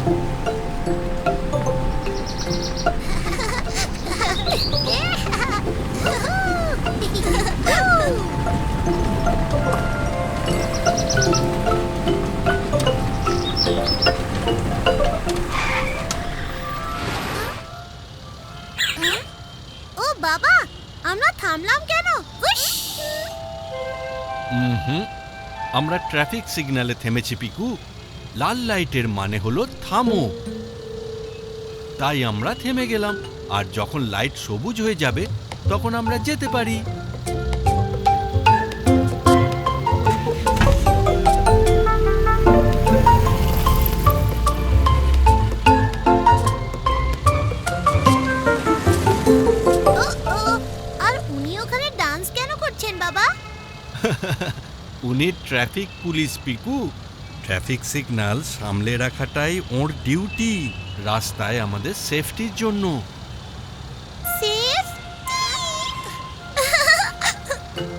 ও বাবা, আমরা থামলাম কেন? আমরা ট্রাফিক সিগন্যালে থেমেছি পিকু। লাল লাইটের মানে হলো থামো, তাই আমরা থেমে গেলাম। আর যখন লাইট সবুজ হয়ে যাবে তখন আমরা যেতে পারি। আর উনি ওখানে ডান্স কেন করছেন বাবা? উনি traffic police Piku. Traffic signal সামলে রাখাটাই ওর ডিউটি, রাস্তায় আমাদের সেফটির জন্য। সেফ?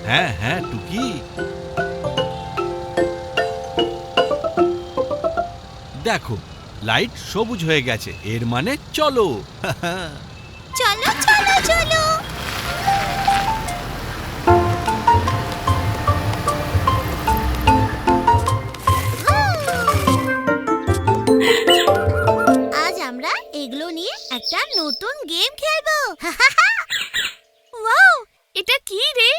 হ্যাঁ হ্যাঁ টুকি, দেখো লাইট সবুজ হয়ে গেছে, এর মানে চলো। চলো চলো চলো। আজ আমরা এগুলো নিয়ে একটা নতুন গেম খেলবো। ওয়াও, এটা কি রে?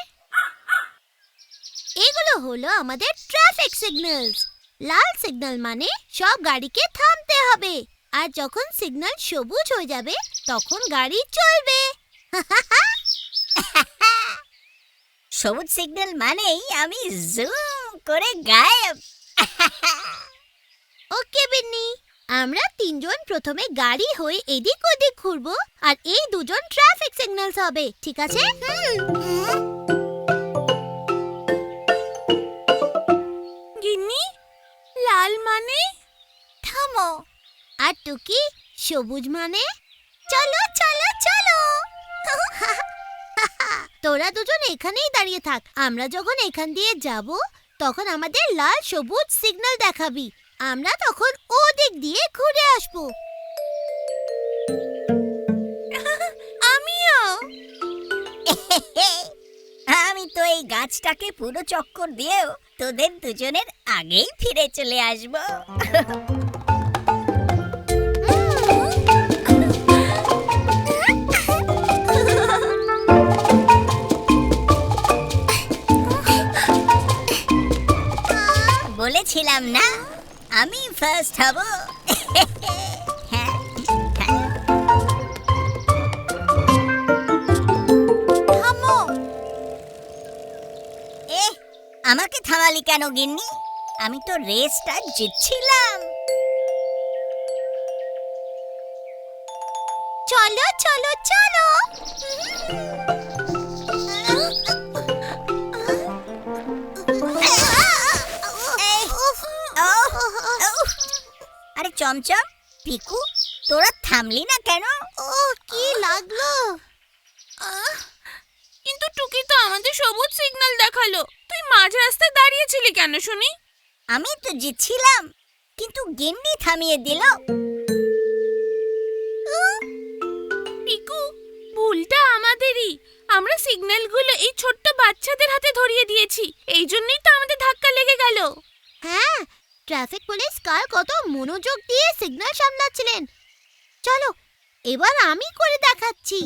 এগুলো হলো আমাদের ট্রাফিক সিগন্যালস। লাল সিগন্যাল মানে সব গাড়িকে থামতে হবে, আর যখন সিগন্যাল সবুজ হয়ে যাবে তখন গাড়ি চলবে। সবুজ সিগন্যাল মানেই আমি জুম করে গায়েব। ওকে বিন্নি, আমরা তিনজন প্রথমে গাড়ি হয়ে এদিক ওদিক ঘুরবো, আর এই দুজন ট্রাফিক সিগন্যালস হবে, ঠিক আছে? গিন্নি, লাল মানে থামো, আর টুকি সবুজ মানে চলো চলো চলো। তোরা দুজন এখানেই দাঁড়িয়ে থাক, আমরা যখন এখান দিয়ে যাব তখন আমাদের লাল সবুজ সিগন্যাল দেখাবি, আমরা তখন ওদিক দিয়ে ঘুরে আসবো। আমিও। আমি তো এই গাছটাকে পুরো চক্কর দিয়েও তোদের দুজনের আগেই ফিরে চলে আসব। বলেছিলাম না আমি ফার্স্ট হব। হ্যাঁ, হ্যাঁ। থামো। আমাকে থামালি কেন গিন্নি? আমি তো রেসটা জিতছিলাম। চলো চলো চলো। আরে চমচম, পিকু, তোরা থামলি না কেন? ও কি লাগলো? কিন্তু টুকি তো আমাদের সবুজ সিগন্যাল দেখালো, তুই মাঝ রাস্তায় দাঁড়িয়েছিলি কেন শুনি? আমি তো জিতছিলাম, কিন্তু গিন্নি থামিয়ে দিল। পিকু, ভুলটা আমাদেরই। আমরা সিগন্যালগুলো এই ছোট্ট বাচ্চাদের হাতে ধরিয়ে দিয়েছি, এই জন্যই তো আমাদের ধাক্কা লেগে গেল। হ্যাঁ, ট্রাফিক পুলিশ কাল কত মনোযোগ দিয়ে সিগন্যাল সামলাচ্ছিলেন। চলো এবার আমি করে দেখাচ্ছি।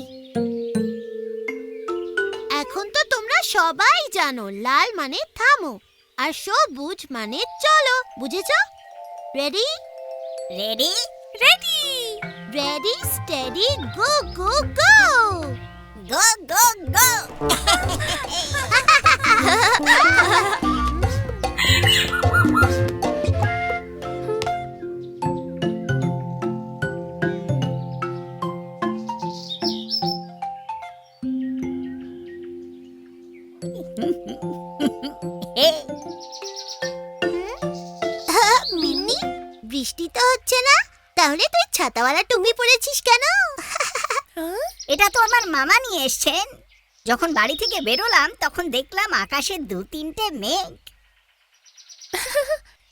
এখন তো তোমরা সবাই জানো লাল মানে থামো, আর সবুজ মানে চলো, বুঝেছো? Ready? Ready? Ready. Ready steady go go go. Go go go. Minni, বৃষ্টি তো হচ্ছে না, তাহলে তুই ছাতাওয়ালা টুপি পরেছিস কেন? এটা তো আমার মামা নিয়ে এসেছেন। যখন বাড়ি থেকে বেরোলাম তখন দেখলাম আকাশে 2-3টে মেঘ।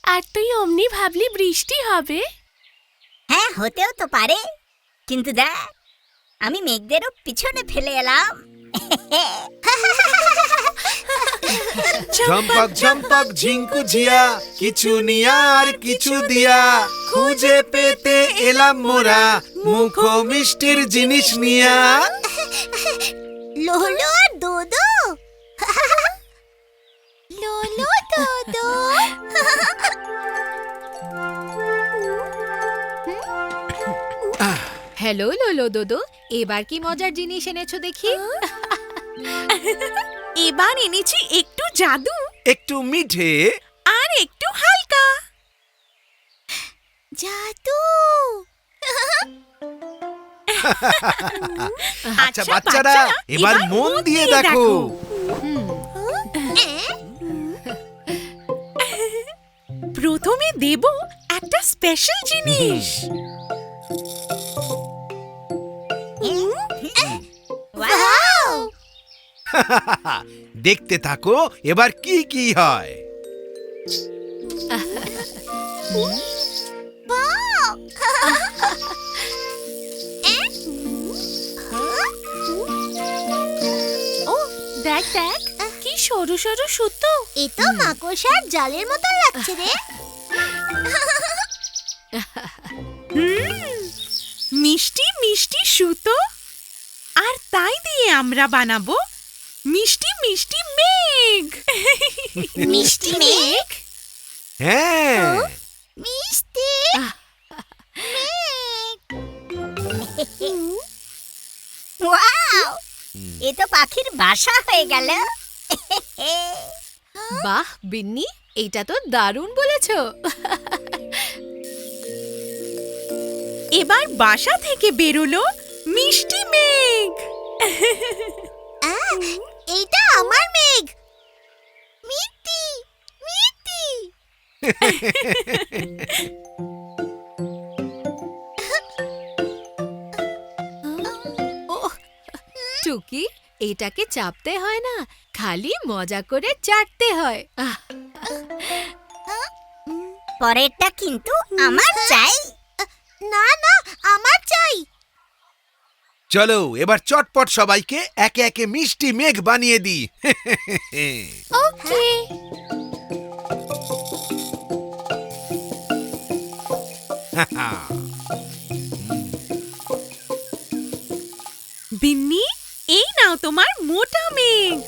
আর তুই অমনি ভাবলি বৃষ্টি হবে? হতেও তো পারে, কিন্তু দেখ আমি মেঘদেরও পিছনে ফেলে এলাম। ঝম্পক ঝম্পক ঝিঙ্কু ঝিয়া, কিছু নিয়া আর কিছু দিয়া, খুঁজে পেতে এলাম মোরা মুখো মিষ্টির জিনিস নিয়া। লোলো আর দোদো। লোলো দোদো। হ্যালো লোলো দোদো, এবার কি মজার জিনিস এনেছো দেখি? এবার এনেছি একটু জাদু একটু মিঠে আর একটু হালকা। জাদু। আচ্ছা বাচ্চারা, এবার মন দিয়ে দেখো। প্রথমে দেব একটা স্পেশাল জিনিস। ওয়াও! দেখতে থাকো এবার কি কি হয়। ওয়াও! ও দেখ দেখ, কি সরু সরু সুতো। এ তো মাকড়সার জালের মতো লাগছে রে। মিষ্টি মিষ্টি সুতো, আর তাই দিয়ে আমরা বানাবো মিষ্টি মিষ্টি মেঘ। মিষ্টি মেঘ? হ্যাঁ, মিষ্টি মেঘ। ওয়াও, এ তো পাখির বাসা হয়ে গেল। বাহ বিন্নি, এটা তো দারুণ বলেছো। এবার বাসা থেকে বেরোলো মিষ্টি মেঘ। এইটা আমার মেঘ। মিষ্টি মিষ্টি। টুকি, এটাকে চাপতে হয় না, খালি মজা করে চাটতে হয়। পরেরটা কিন্তু আমার চাই। না না, আমার চাই। চলো এবার চটপট সবাইকে একে একে মিষ্টি মেঘ বানিয়ে দিই। ওকে। বিন্নি, এই নাও তোমার মোটা মেঘ।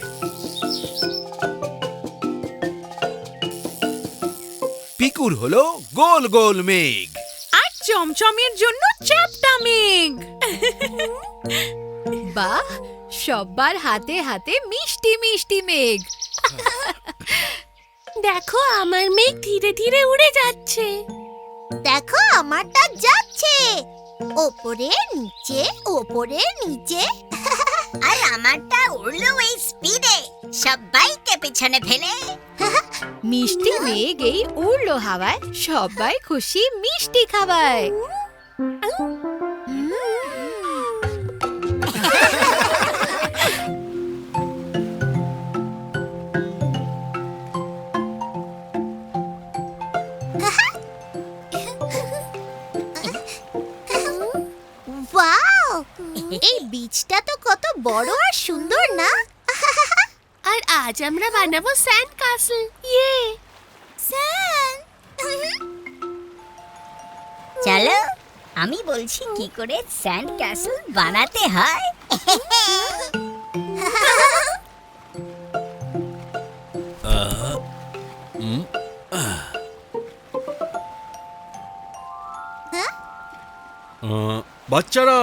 পিকুর হলো গোল গোল মেঘ। আর চমচমের জন্য চ্যাপ্টা মেঘ। বাহ, সব্বার হাতে হাতে মিষ্টি মিষ্টি মেঘ। দেখো আমার মেঘ ধীরে ধীরে উড়ে যাচ্ছে। দেখো আমারটা যাচ্ছে, ওপরে নিচে ওপরে নিচে। আর আমারটা উড়লো এই স্পিডে, সবাইকে পিছনে ফেলে। মিষ্টি মেঘ এই উড়লো হাওয়ায়, সবাই খুশি মিষ্টি খাওয়ায়। ওয়াও! এই বীজটা তো কত বড় আর সুন্দর না? আর আজ আমরা বানাবো স্যান্ড ক্যাসল। ইয়ে, স্যান। চলো আমি বলছি কি করে স্যান্ড ক্যাসল বানাতে হয়। বাচ্চারা,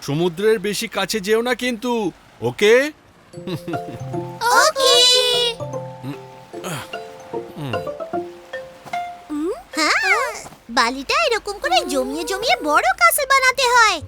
সমুদ্রের বেশি কাছে যেও না কিন্তু, ওকে? ওকে। হ্যাঁ, বালিটা এরকম করে জমিয়ে জমিয়ে বড় কাসল বানাতে হয়।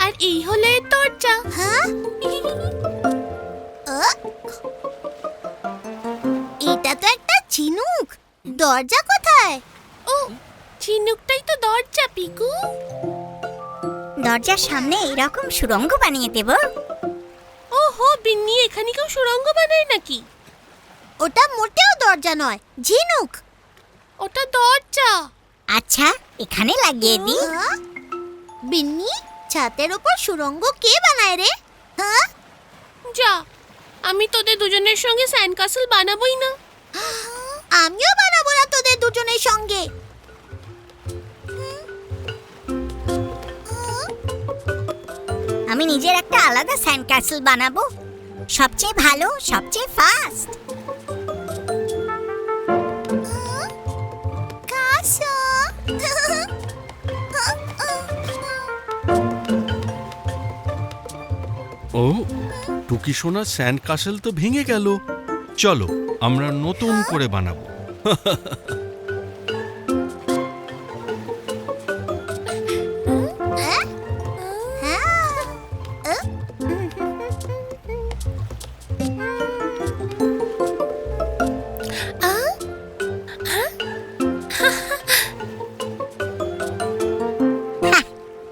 আর এই হলো এর দরজা। হ্যাঁ? দরজা কোথায়? ও ঝিনুকটাই তো দরজা পিকু। দরজার সামনে এরকম সুড়ঙ্গ বানিয়ে দেব। ওহো বিন্নি, এখানে কেউ সুড়ঙ্গ বানায় নাকি? ওটা মোটেও দরজা নয়, ঝিনুক। ওটা দরজা। আচ্ছা, এখানে লাগিয়ে দিই। হ্যাঁ? বিন্নি, ছাতের ওপর সুড়ঙ্গ কে বানায় রে? হ্যাঁ, যা, আমি তোদের দুজনের সঙ্গে স্যান্ড ক্যাসেল বানাবোই না। আমিও বানাবো না তোদের দুজনের সঙ্গে। আমি নিজের একটা আলাদা স্যান্ড ক্যাসেল বানাবো, সবচেয়ে ভালো, সবচেয়ে ফাস্ট। কাসা। ও, টুকি সোনা স্যান্ড কাসেল তো ভেঙে গেল। চলো আমরা নতুন করে বানাবো।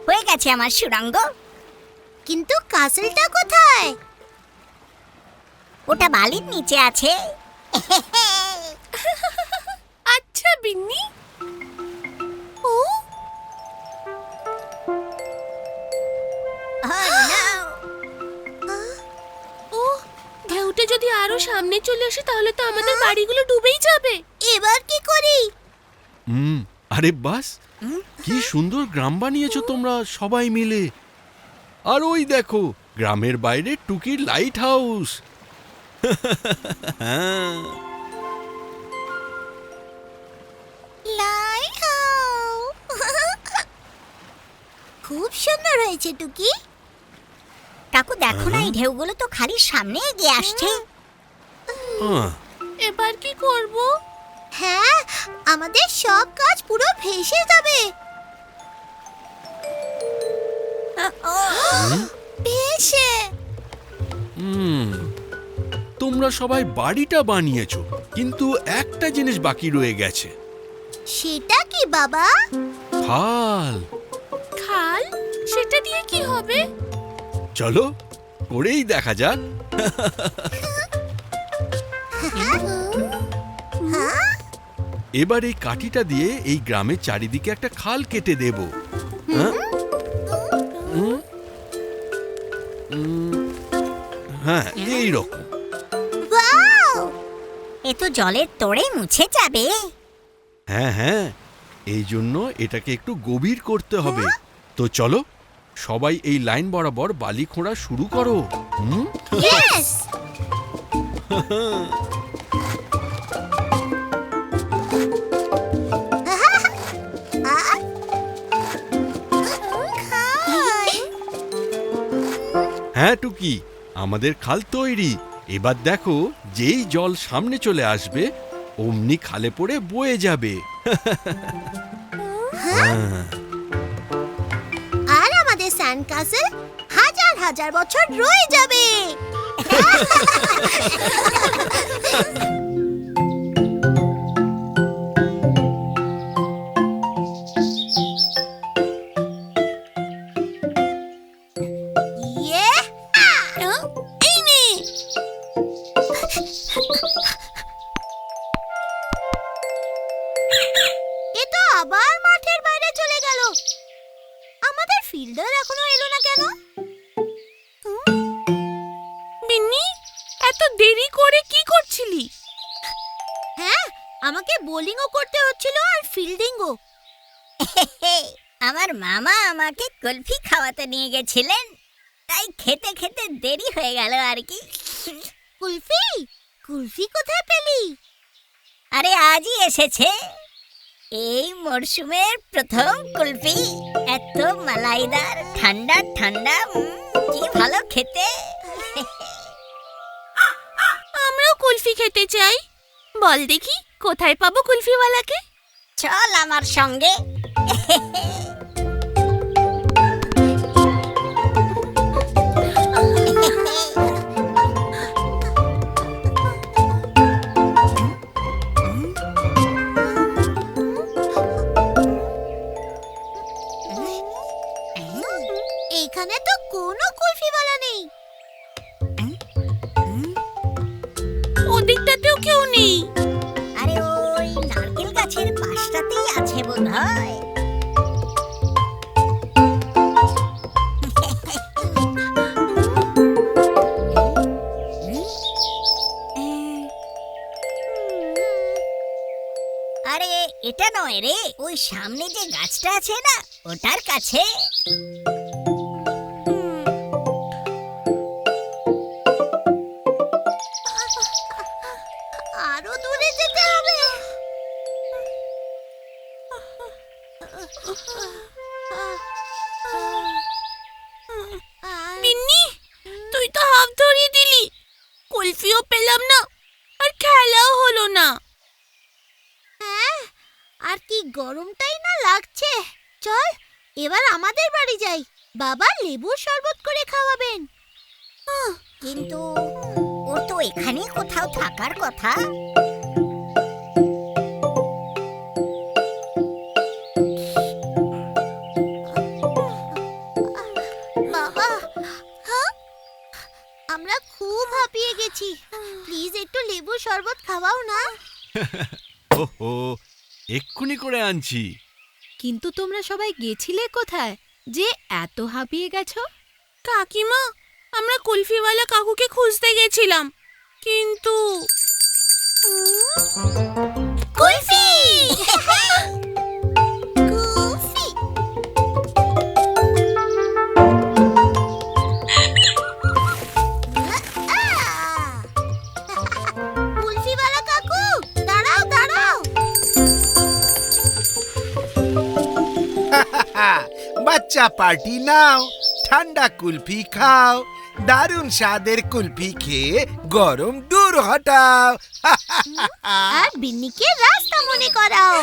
হয়ে গেছে আমার সুড়ঙ্গ। কিন্তু কাসেলটা কোথায়? ওটা বালির নিচে আছে। আচ্ছা বিন্নি। ও ও, ঢেউটা যদি আরো সামনে চলে আসে তাহলে তো আমাদের বাড়িগুলো ডুবেই যাবে। এবার কি করি? আরে বাস, কি সুন্দর গ্রাম বানিয়েছো তোমরা সবাই মিলে। আর ওই দেখো, গ্রামের বাইরে টুকির লাইট হাউস। খুব সুন্দর হয়েছে টুকি। কাকু দেখো না, এই ঢেউগুলো তো খালি সামনে এগিয়ে আসছে। এবার কি করব? হ্যাঁ, আমাদের সব কাজ পুরো ভেসে যাবে। ভেসে। তোমরা সবাই বাড়িটা বানিয়েছো, কিন্তু একটা জিনিস বাকি রয়ে গেছে। সেটা কি বাবা? খাল। খাল? সেটা দিয়ে কি হবে? চলো করেই দেখা যাক। এবার এই কাঠিটা দিয়ে এই গ্রামের চারিদিকে একটা খাল কেটে দেব। হ্যাঁ, এই রকম। ওয়াও! এ তো জলের তোড়ে মুছে যাবে। হ্যাঁ হ্যাঁ, এই জন্য এটাকে একটু গভীর করতে হবে। তো চলো সবাই এই লাইন বরাবর বালি খোঁড়া শুরু করো। ইয়েস! হ্যাঁ টুকি, আমাদের খাল তৈরি। এবার দেখো, যেই জল সামনে চলে আসবে অমনি খালে পড়ে বয়ে যাবে। আর আমাদের স্যান্ড ক্যাসেল হাজার হাজার বছর রয়ে যাবে। ইয়ে! এই নে। এ তো আবার মাঠের বাইরে চলে গেল। আমাদের ফিল্ডার এখনো এলো না কেন? বিন্নি, এত দেরি করে কি করছিলি? হ্যাঁ, আমাকে বোলিংও করতে হচ্ছিল আর ফিল্ডিংও। আমার মামা আমাকে কুলফি খাওয়াতে নিয়ে গেছিলেন, তাই খেতে খেতে দেরি হয়ে গেল আর কি। কুলফি? কুলফি কোথায় পেলি? আরে আজই এসেছে, এই মরশুমের প্রথম কুলফি। এত মালাইদার, ঠান্ডা ঠান্ডা, কি ভালো খেতে। আমরাও কুলফি খেতে চাই। বল দেখি, কোথায় পাবো কুলফিওয়ালাকে? চল আমার সঙ্গে। ওদিকটাতেও কেউ নেই। আরে ওই নারকেল গাছের পাশটাতেই আছে বোধহয়। আরে এটা নয় রে, ওই সামনে যে গাছটা আছে না ওটার কাছে। আরো দূরে যেতে হবে। মিন্নি, তুই তো হাফ ধরিয়ে দিলি, কুলফিও পেলাম না আর খেলাও হলো না। হ্যাঁ, আর কি গরমটাই না লাগছে। চল এবার আমাদের বাড়ি যাই, বাবা লেবুর শরবত করে খাওয়াবেন। কিন্তু ওর তো এখানেই কোথাও থাকার কথা। বাবা, হ্যাঁ? আমরা খুব হাঁপিয়ে গেছি, প্লিজ একটু লেবুর শরবত খাওয়াও না। ওহো, এক্ষুনি করে আনছি। কিন্তু তোমরা সবাই গেছিলে কোথায় যে এত হাঁপিয়ে গেছো? কাকিমা, আমরা কুলফিওয়ালা কাকুকে খুঁজতে গেছিলাম, কিন্তু কুলফি! কুলফি! কুলফিওয়ালা কাকু, দাঁড়াও দাঁড়াও। বাচ্চা পার্টি নাও, ঠান্ডা কুলফি খাও, দারুণ স্বাদের কুলফি খেয়ে গরম দূর হটাও। আর বিন্নিকে রাস্তা মনে করাও।